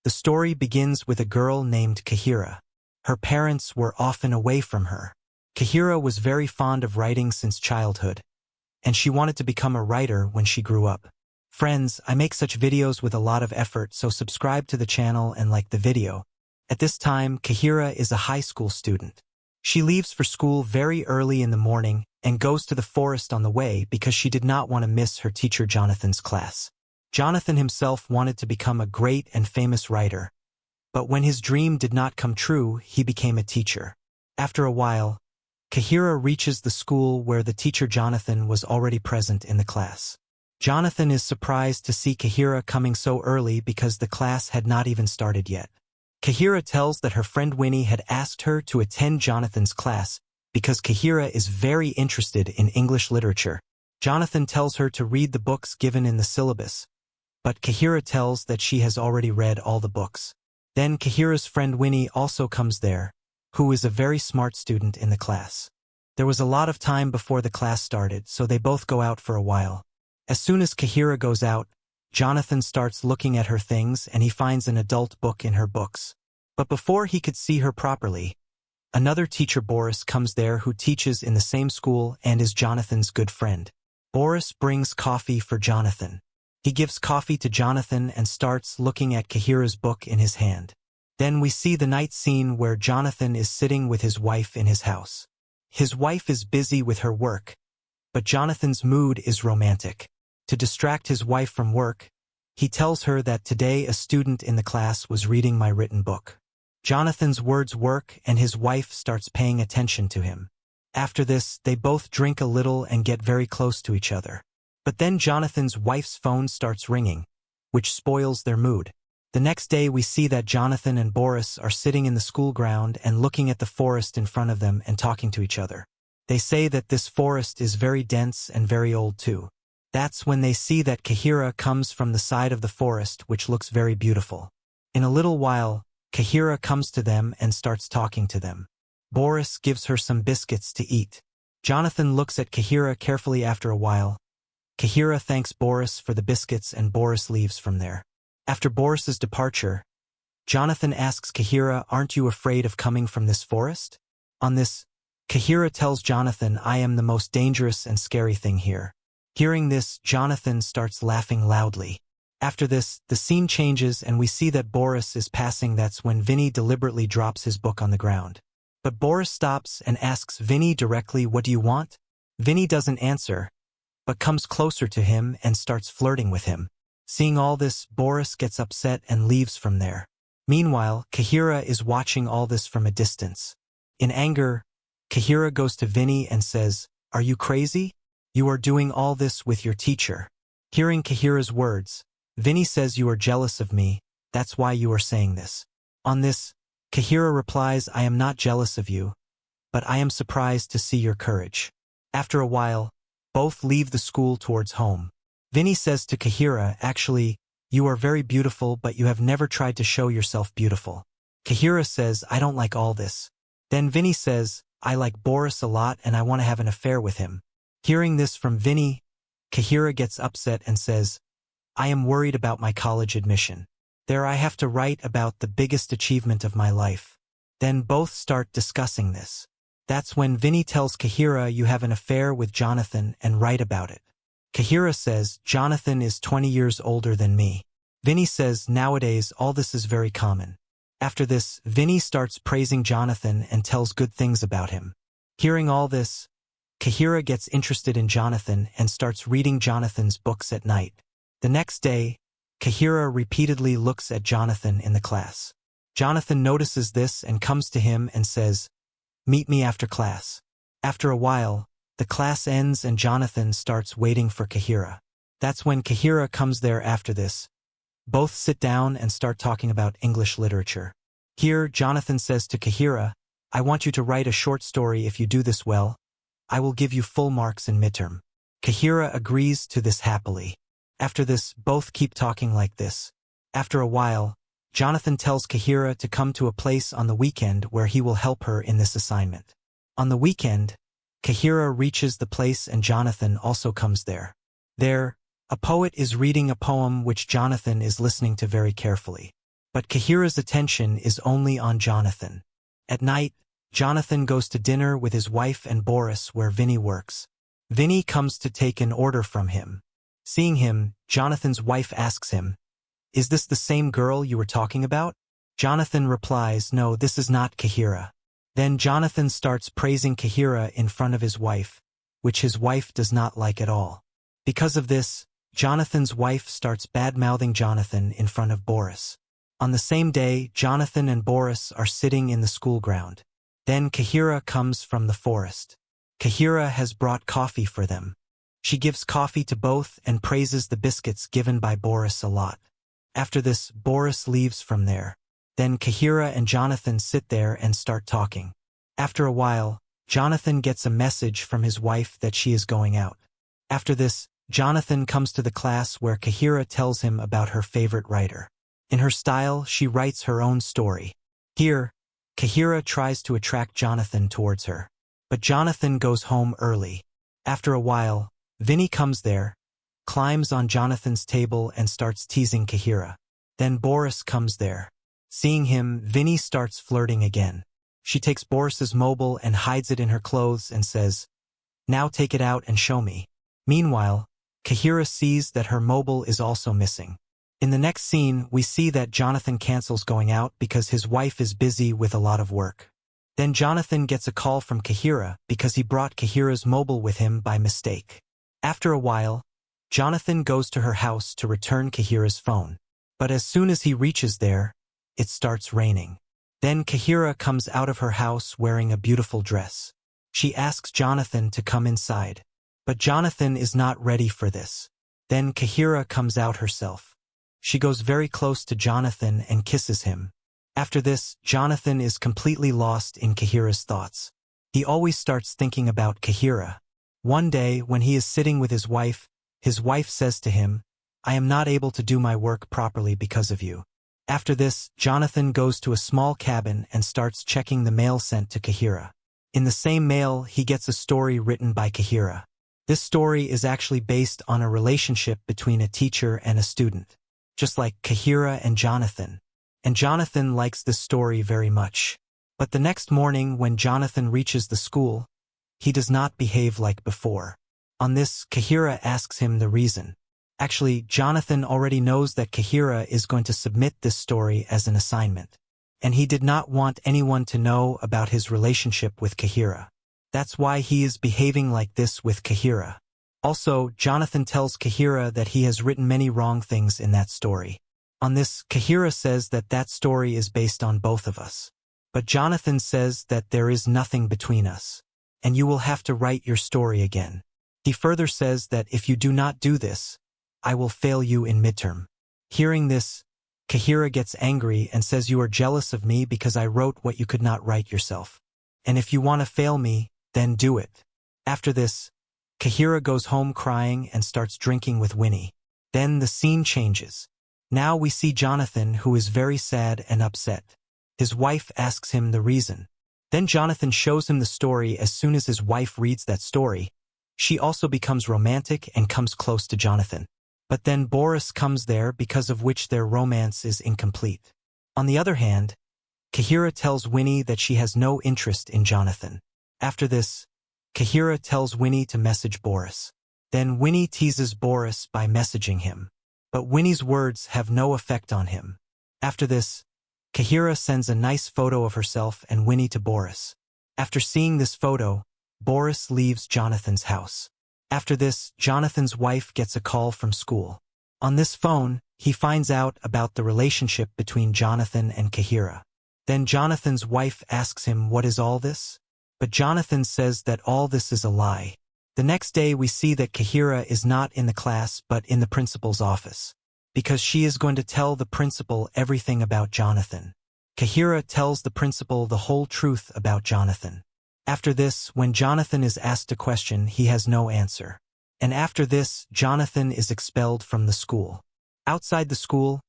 The story begins with a girl named Kahira. Her parents were often away from her. Kahira was very fond of writing since childhood, and she wanted to become a writer when she grew up. Friends, I make such videos with a lot of effort, so subscribe to the channel and like the video. At this time, Kahira is a high school student. She leaves for school very early in the morning and goes to the forest on the way because she did not want to miss her teacher Jonathan's class. Jonathan himself wanted to become a great and famous writer, but when his dream did not come true, he became a teacher. After a while, Kahira reaches the school where the teacher Jonathan was already present in the class. Jonathan is surprised to see Kahira coming so early because the class had not even started yet. Kahira tells that her friend Winnie had asked her to attend Jonathan's class because Kahira is very interested in English literature. Jonathan tells her to read the books given in the syllabus, but Kahira tells that she has already read all the books. Then Kahira's friend Winnie also comes there, who is a very smart student in the class. There was a lot of time before the class started, so they both go out for a while. As soon as Kahira goes out, Jonathan starts looking at her things and he finds an adult book in her books. But before he could see her properly, another teacher Boris comes there who teaches in the same school and is Jonathan's good friend. Boris brings coffee for Jonathan. He gives coffee to Jonathan and starts looking at Kahira's book in his hand. Then we see the night scene where Jonathan is sitting with his wife in his house. His wife is busy with her work, but Jonathan's mood is romantic. To distract his wife from work, he tells her that today a student in the class was reading my written book. Jonathan's words work and his wife starts paying attention to him. After this, they both drink a little and get very close to each other. But then Jonathan's wife's phone starts ringing, which spoils their mood. The next day we see that Jonathan and Boris are sitting in the school ground and looking at the forest in front of them and talking to each other. They say that this forest is very dense and very old too. That's when they see that Kahira comes from the side of the forest, which looks very beautiful. In a little while, Kahira comes to them and starts talking to them. Boris gives her some biscuits to eat. Jonathan looks at Kahira carefully after a while. Kahira thanks Boris for the biscuits and Boris leaves from there. After Boris's departure, Jonathan asks Kahira, "Aren't you afraid of coming from this forest?" On this, Kahira tells Jonathan, "I am the most dangerous and scary thing here." Hearing this, Jonathan starts laughing loudly. After this, the scene changes and we see that Boris is passing. That's when Vinny deliberately drops his book on the ground. But Boris stops and asks Vinny directly, "What do you want?" Vinny doesn't answer, but comes closer to him and starts flirting with him. Seeing all this, Boris gets upset and leaves from there. Meanwhile, Kahira is watching all this from a distance. In anger, Kahira goes to Vinny and says, "Are you crazy? You are doing all this with your teacher." Hearing Kahira's words, Vinny says, "You are jealous of me, that's why you are saying this." On this, Kahira replies, "I am not jealous of you, but I am surprised to see your courage." After a while, both leave the school towards home. Vinny says to Kahira, "Actually, you are very beautiful, but you have never tried to show yourself beautiful." Kahira says, "I don't like all this." Then Vinny says, "I like Boris a lot and I want to have an affair with him." Hearing this from Vinny, Kahira gets upset and says, "I am worried about my college admission. There I have to write about the biggest achievement of my life." Then both start discussing this. That's when Vinny tells Kahira, "You have an affair with Jonathan and write about it." Kahira says, "Jonathan is 20 years older than me." Vinny says, "Nowadays all this is very common." After this, Vinny starts praising Jonathan and tells good things about him. Hearing all this, Kahira gets interested in Jonathan and starts reading Jonathan's books at night. The next day, Kahira repeatedly looks at Jonathan in the class. Jonathan notices this and comes to him and says, "Meet me after class." After a while, the class ends and Jonathan starts waiting for Kahira. That's when Kahira comes there after this. Both sit down and start talking about English literature. Here, Jonathan says to Kahira, "I want you to write a short story. If you do this well, I will give you full marks in midterm." Kahira agrees to this happily. After this, both keep talking like this. After a while, Jonathan tells Kahira to come to a place on the weekend where he will help her in this assignment. On the weekend, Kahira reaches the place and Jonathan also comes there. There, a poet is reading a poem which Jonathan is listening to very carefully. But Kahira's attention is only on Jonathan. At night, Jonathan goes to dinner with his wife and Boris where Vinny works. Vinny comes to take an order from him. Seeing him, Jonathan's wife asks him, "Is this the same girl you were talking about?" Jonathan replies, "No, this is not Kahira." Then Jonathan starts praising Kahira in front of his wife, which his wife does not like at all. Because of this, Jonathan's wife starts bad-mouthing Jonathan in front of Boris. On the same day, Jonathan and Boris are sitting in the school ground. Then Kahira comes from the forest. Kahira has brought coffee for them. She gives coffee to both and praises the biscuits given by Boris a lot. After this, Boris leaves from there. Then Kahira and Jonathan sit there and start talking. After a while, Jonathan gets a message from his wife that she is going out. After this, Jonathan comes to the class where Kahira tells him about her favorite writer. In her style, she writes her own story. Here, Kahira tries to attract Jonathan towards her. But Jonathan goes home early. After a while, Vinny comes there, climbs on Jonathan's table and starts teasing Kahira. Then Boris comes there. Seeing him, Vinny starts flirting again. She takes Boris's mobile and hides it in her clothes and says, "Now take it out and show me." Meanwhile, Kahira sees that her mobile is also missing. In the next scene, we see that Jonathan cancels going out because his wife is busy with a lot of work. Then Jonathan gets a call from Kahira because he brought Kahira's mobile with him by mistake. After a while, Jonathan goes to her house to return Kahira's phone. But as soon as he reaches there, it starts raining. Then Kahira comes out of her house wearing a beautiful dress. She asks Jonathan to come inside. But Jonathan is not ready for this. Then Kahira comes out herself. She goes very close to Jonathan and kisses him. After this, Jonathan is completely lost in Kahira's thoughts. He always starts thinking about Kahira. One day, when he is sitting with his wife says to him, "I am not able to do my work properly because of you." After this, Jonathan goes to a small cabin and starts checking the mail sent to Kahira. In the same mail, he gets a story written by Kahira. This story is actually based on a relationship between a teacher and a student, just like Kahira and Jonathan. And Jonathan likes this story very much. But the next morning when Jonathan reaches the school, he does not behave like before. On this, Kahira asks him the reason. Actually, Jonathan already knows that Kahira is going to submit this story as an assignment. And he did not want anyone to know about his relationship with Kahira. That's why he is behaving like this with Kahira. Also, Jonathan tells Kahira that he has written many wrong things in that story. On this, Kahira says that that story is based on both of us. But Jonathan says that there is nothing between us, and you will have to write your story again. He further says that if you do not do this, I will fail you in midterm. Hearing this, Kahira gets angry and says you are jealous of me because I wrote what you could not write yourself. And if you want to fail me, then do it. After this, Kahira goes home crying and starts drinking with Winnie. Then the scene changes. Now we see Jonathan, who is very sad and upset. His wife asks him the reason. Then Jonathan shows him the story. As soon as his wife reads that story, she also becomes romantic and comes close to Jonathan. But then Boris comes there, because of which their romance is incomplete. On the other hand, Kahira tells Winnie that she has no interest in Jonathan. After this, Kahira tells Winnie to message Boris. Then Winnie teases Boris by messaging him. But Winnie's words have no effect on him. After this, Kahira sends a nice photo of herself and Winnie to Boris. After seeing this photo, Boris leaves Jonathan's house. After this, Jonathan's wife gets a call from school. On this phone, he finds out about the relationship between Jonathan and Kahira. Then Jonathan's wife asks him, "What is all this?" But Jonathan says that all this is a lie. The next day we see that Kahira is not in the class but in the principal's office, because she is going to tell the principal everything about Jonathan. Kahira tells the principal the whole truth about Jonathan. After this, when Jonathan is asked a question, he has no answer. And after this, Jonathan is expelled from the school. Outside the school,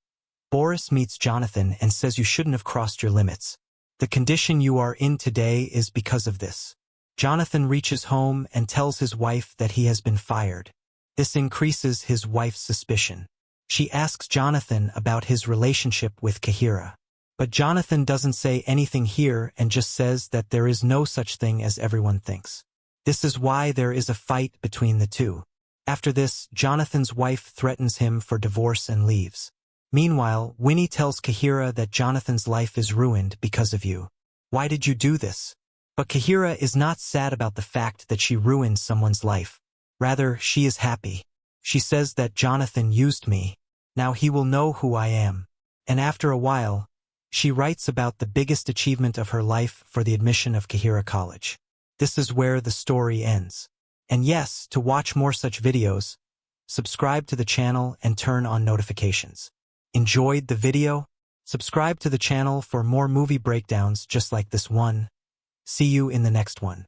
Boris meets Jonathan and says you shouldn't have crossed your limits. The condition you are in today is because of this. Jonathan reaches home and tells his wife that he has been fired. This increases his wife's suspicion. She asks Jonathan about his relationship with Kahira. But Jonathan doesn't say anything here and just says that there is no such thing as everyone thinks. This is why there is a fight between the two. After this, Jonathan's wife threatens him for divorce and leaves. Meanwhile, Winnie tells Kahira that Jonathan's life is ruined because of you. Why did you do this? But Kahira is not sad about the fact that she ruined someone's life. Rather, she is happy. She says that Jonathan used me. Now he will know who I am. And after a while, she writes about the biggest achievement of her life for the admission of Kahira College. This is where the story ends. And yes, to watch more such videos, subscribe to the channel and turn on notifications. Enjoyed the video? Subscribe to the channel for more movie breakdowns just like this one. See you in the next one.